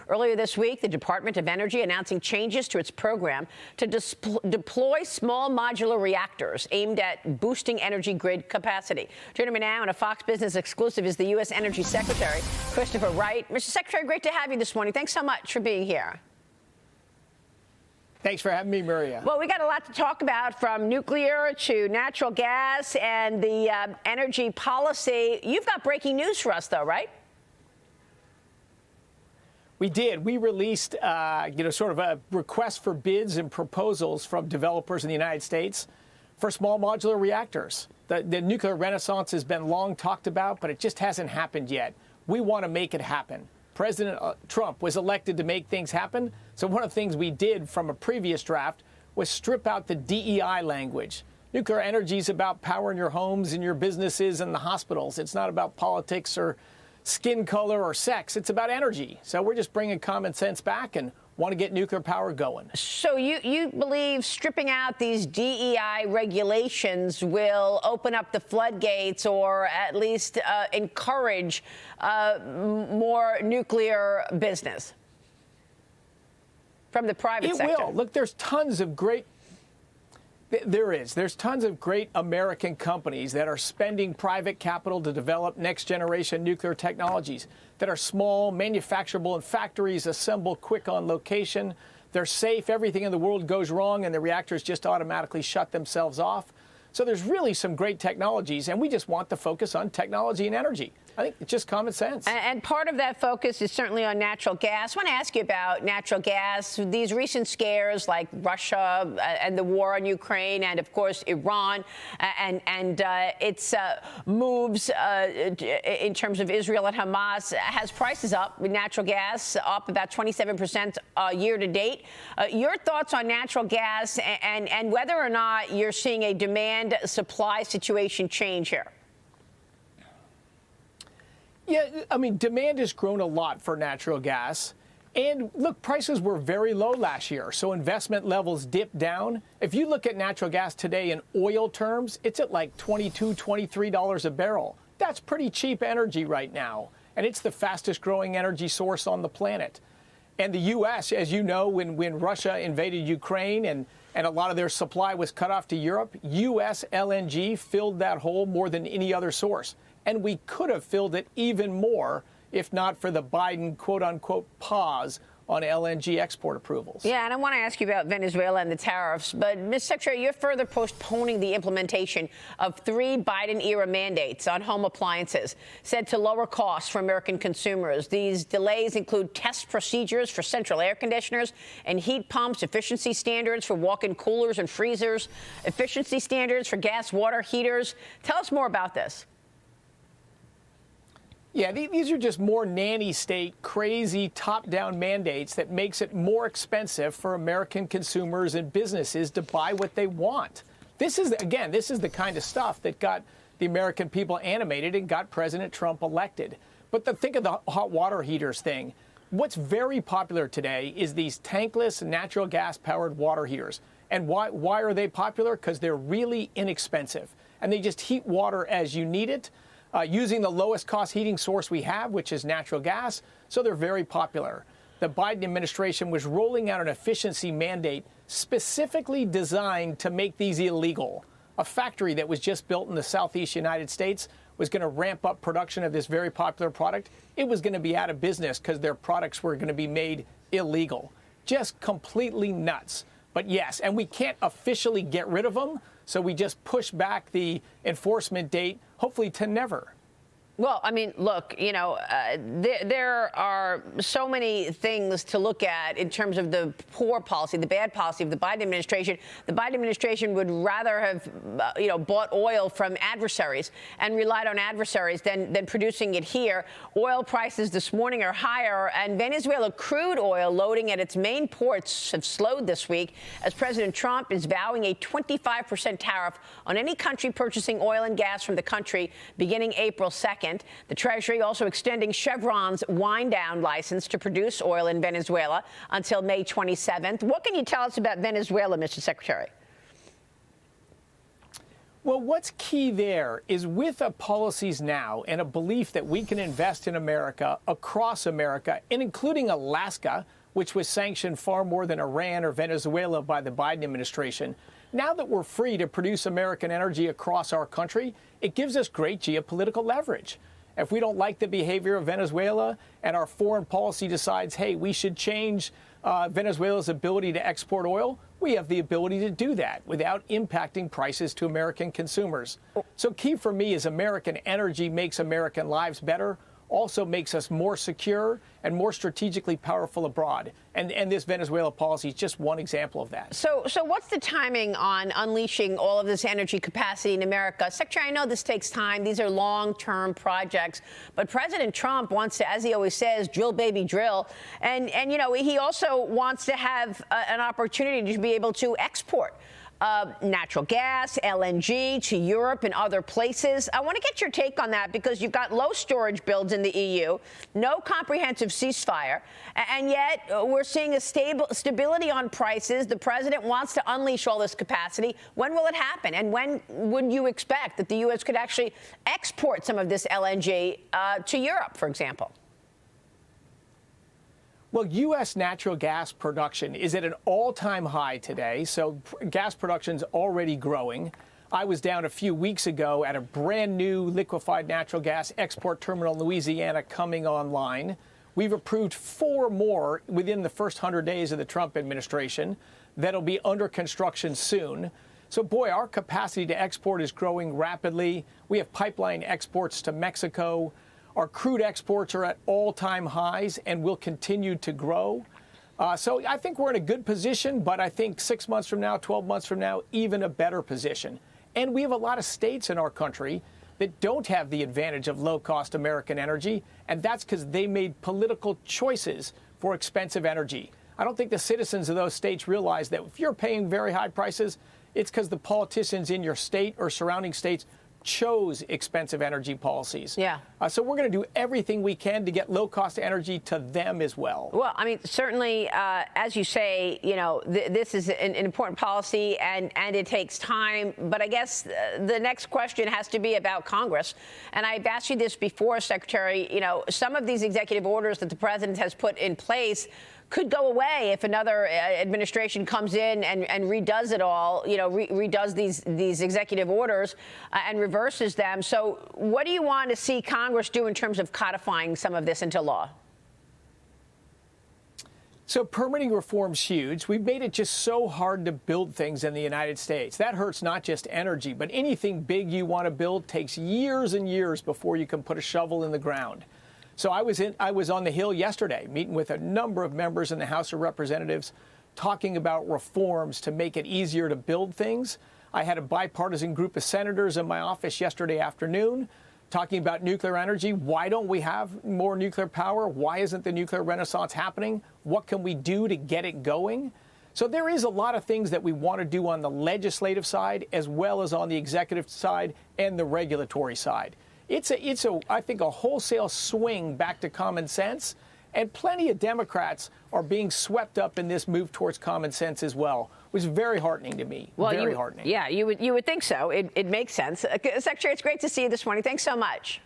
Earlier this week, the Department of Energy announcing changes to its program to deploy small modular reactors aimed at boosting energy grid capacity. Joining me now in a Fox Business exclusive is the U.S. Energy Secretary, Chris Wright. Mr. Secretary, great to have you this morning. Thanks so much for being here. Thanks for having me, Maria. Well, we got a lot to talk about, from nuclear to natural gas and the energy policy. You've got breaking news for us, though, right? We did. We released, sort of a request for bids and proposals from developers in the United States for small modular reactors. The nuclear renaissance has been long talked about, but it just hasn't happened yet. We want to make it happen. President Trump was elected to make things happen. So one of the things we did from a previous draft was strip out the DEI language. Nuclear energy is about powering your homes and your businesses and the hospitals. It's not about politics or skin color or sex. It's about energy. So we're just bringing common sense back and want to get nuclear power going. So you believe stripping out these DEI regulations will open up the floodgates, or at least encourage more nuclear business from the private sector? It will. Look, there's tons of great American companies that are spending private capital to develop next-generation nuclear technologies that are small, manufacturable in factories, assembled quick on location. They're safe. Everything in the world goes wrong, and the reactors just automatically shut themselves off. So there's really some great technologies, and we just want to focus on technology and energy. I think it's just common sense. And part of that focus is certainly on natural gas. I want to ask you about natural gas. These recent scares like Russia and the war on Ukraine, and of course Iran and its moves in terms of Israel and Hamas has prices up, with natural gas up about 27% year to date. Your thoughts on natural gas and whether or not you're seeing a demand-supply situation change here? Yeah, I mean, demand has grown a lot for natural gas. And look, prices were very low last year, so investment levels dipped down. If you look at natural gas today in oil terms, it's at like $22, $23 a barrel. That's pretty cheap energy right now. And it's the fastest growing energy source on the planet. And the U.S., as you know, when Russia invaded Ukraine and a lot of their supply was cut off to Europe, U.S. LNG filled that hole more than any other source. And we could have filled it even more if not for the Biden, quote-unquote, pause on LNG export approvals. Yeah, and I want to ask you about Venezuela and the tariffs. But, Ms. Secretary, you're further postponing the implementation of 3 Biden-era mandates on home appliances, said to lower costs for American consumers. These delays include test procedures for central air conditioners and heat pumps, efficiency standards for walk-in coolers and freezers, efficiency standards for gas water heaters. Tell us more about this. Yeah, these are just more nanny state, crazy top-down mandates that makes it more expensive for American consumers and businesses to buy what they want. This is the kind of stuff that got the American people animated and got President Trump elected. But think of the hot water heaters thing. What's very popular today is these tankless natural gas-powered water heaters. And why are they popular? Because they're really inexpensive. And they just heat water as you need it. Using the lowest cost heating source we have, which is natural gas, so they're very popular. The Biden administration was rolling out an efficiency mandate specifically designed to make these illegal. A factory that was just built in the southeast United States was going to ramp up production of this very popular product. It was going to be out of business because their products were going to be made illegal. Just completely nuts. But yes, and we can't officially get rid of them, so we just push back the enforcement date, hopefully to never. Well, I mean, look, you know, there are so many things to look at in terms of the poor policy, the bad policy of the Biden administration. The Biden administration would rather have, bought oil from adversaries and relied on adversaries than producing it here. Oil prices this morning are higher, and Venezuela crude oil loading at its main ports have slowed this week as President Trump is vowing a 25% tariff on any country purchasing oil and gas from the country beginning April 2nd. The Treasury also extending Chevron's wind-down license to produce oil in Venezuela until May 27th. What can you tell us about Venezuela, Mr. Secretary? Well, what's key there is with policies now and a belief that we can invest in America, across America, and including Alaska, which was sanctioned far more than Iran or Venezuela by the Biden administration. Now that we're free to produce American energy across our country, it gives us great geopolitical leverage. If we don't like the behavior of Venezuela and our foreign policy decides, hey, we should change Venezuela's ability to export oil, we have the ability to do that without impacting prices to American consumers. So key for me is American energy makes American lives better, also makes us more secure and more strategically powerful abroad. And this Venezuela policy is just one example of that. So what's the timing on unleashing all of this energy capacity in America? Secretary, I know this takes time. These are long-term projects. But President Trump wants to, as he always says, drill, baby, drill. And you know, he also wants to have an opportunity to be able to export natural gas, LNG to Europe and other places. I want to get your take on that because you've got low storage builds in the EU, no comprehensive ceasefire, and yet we're seeing a stability on prices. The president wants to unleash all this capacity. When will it happen? And when would you expect that the U.S. could actually export some of this LNG to Europe, for example? Well, U.S. natural gas production is at an all-time high today, so gas production's already growing. I was down a few weeks ago at a brand new liquefied natural gas export terminal in Louisiana coming online. We've approved 4 more within the first 100 days of the Trump administration that'll be under construction soon. So, boy, our capacity to export is growing rapidly. We have pipeline exports to Mexico. Our crude exports are at all-time highs and will continue to grow. So I think we're in a good position, but I think 6 months from now, 12 months from now, even a better position. And we have a lot of states in our country that don't have the advantage of low-cost American energy, and that's because they made political choices for expensive energy. I don't think the citizens of those states realize that if you're paying very high prices, it's because the politicians in your state or surrounding states chose expensive energy policies. Yeah. So we're going to do everything we can to get low-cost energy to them as well. Well, I mean, certainly, as you say, you know, this is an important policy, and it takes time. But I guess the next question has to be about Congress. And I've asked you this before, Secretary. You know, some of these executive orders that the president has put in place could go away if another administration comes in and redoes it all, you know, redoes these executive orders and reverses them. So what do you want to see Congress do in terms of codifying some of this into law? So permitting reform's huge. We've made it just so hard to build things in the United States. That hurts not just energy, but anything big you want to build takes years and years before you can put a shovel in the ground. So I was on the Hill yesterday, meeting with a number of members in the House of Representatives, talking about reforms to make it easier to build things. I had a bipartisan group of senators in my office yesterday afternoon talking about nuclear energy. Why don't we have more nuclear power? Why isn't the nuclear renaissance happening? What can we do to get it going? So there is a lot of things that we want to do on the legislative side as well as on the executive side and the regulatory side. It's I think, a wholesale swing back to common sense, and plenty of Democrats are being swept up in this move towards common sense as well, which is very heartening to me. Well, very heartening. Yeah, you would think so. It makes sense. Secretary, it's great to see you this morning. Thanks so much.